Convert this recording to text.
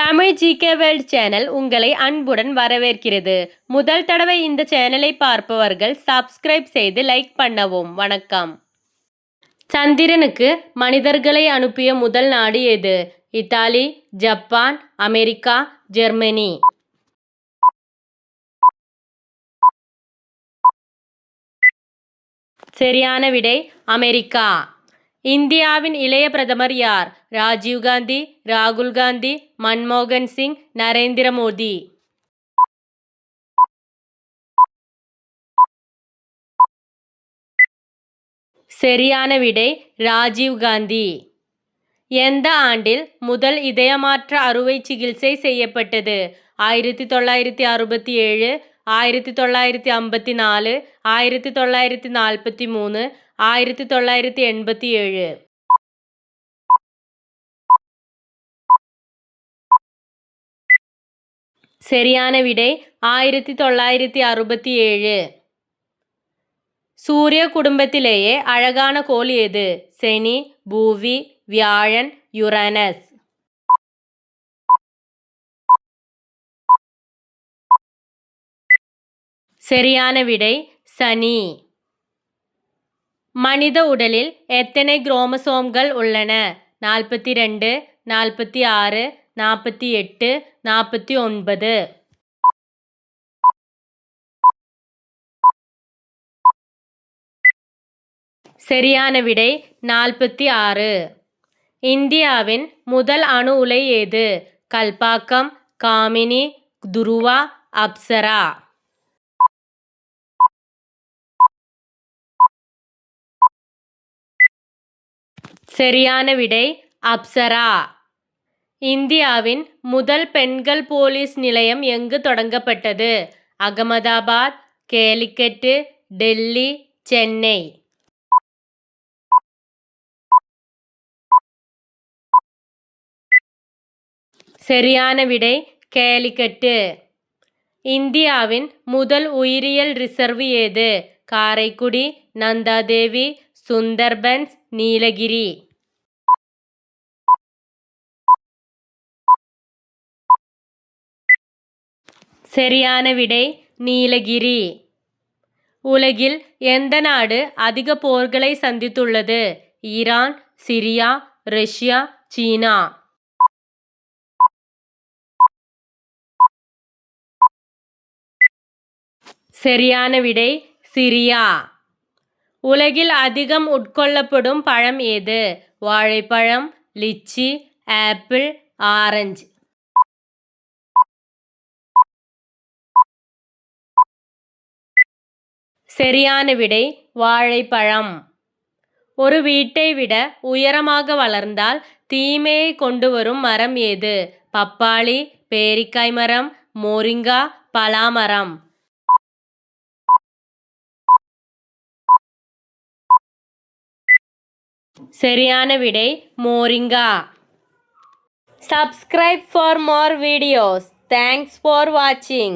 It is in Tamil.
தமிழ் ஜிகே வேர்ல்ட் சேனல் உங்களை அன்புடன் வரவேற்கிறது. முதல் தடவை இந்த சேனலை பார்ப்பவர்கள் சப்ஸ்கிரைப் செய்து லைக் பண்ணவும். வணக்கம். சந்திரனுக்கு மனிதர்களை அனுப்பிய முதல் நாடு எது? Italy, Japan, America, Germany. சரியான விடை அமெரிக்கா. இந்தியாவின் இளைய பிரதமர் யார்? ராஜீவ் காந்தி, ராகுல் காந்தி, மன்மோகன் சிங், நரேந்திர மோடி. சரியான விடை ராஜீவ் காந்தி. எந்த ஆண்டில் முதல் இதயமாற்ற அறுவை சிகிச்சை செய்யப்பட்டது? 1967, 1954, 1943, 1987. சரியான விடை 1967. சூரிய குடும்பத்திலேயே அழகான கோள் எது? சனி, பூவி, வியாழன், யுரேனஸ். சரியான விடை சனி. மனித உடலில் எத்தனை குரோமோசோம்கள் உள்ளன? 42, 46, 48, 49. சரியான விடை 46. இந்தியாவின் முதல் அணு உலை ஏது? கல்பாக்கம், காமினி, துருவா, அப்சரா. சரியான விடை அப்சரா. இந்தியாவின் முதல் பெண்கள் போலீஸ் நிலையம் எங்கு தொடங்கப்பட்டது? அகமதாபாத், கேலிக்கட்டு, டெல்லி, சென்னை. சரியான விடை கேலிக்கட்டு. இந்தியாவின் முதல் உயிரியல் ரிசர்வ் ஏது? காரைக்குடி, நந்தாதேவி, சுந்தர்பன்ஸ், நீலகிரி. சரியான விடை நீலகிரி. உலகில் எந்த நாடு அதிக போர்களை சந்தித்துள்ளது? ஈரான், சிரியா, ரஷ்யா, சீனா. சரியான விடை சிரியா. உலகில் அதிகம் உட்கொள்ளப்படும் பழம் எது? வாழைப்பழம், லிச்சி, ஆப்பிள், ஆரஞ்சு. சரியான விடை வாழைப்பழம். ஒரு வீட்டை விட உயரமாக வளர்ந்தால் தீமையை கொண்டு வரும் மரம் ஏது? பப்பாளி, பேரிக்காய் மரம், மோரிங்கா, பலாமரம். சரியான விடை மோரிங்கா. Subscribe for more videos. Thanks for watching.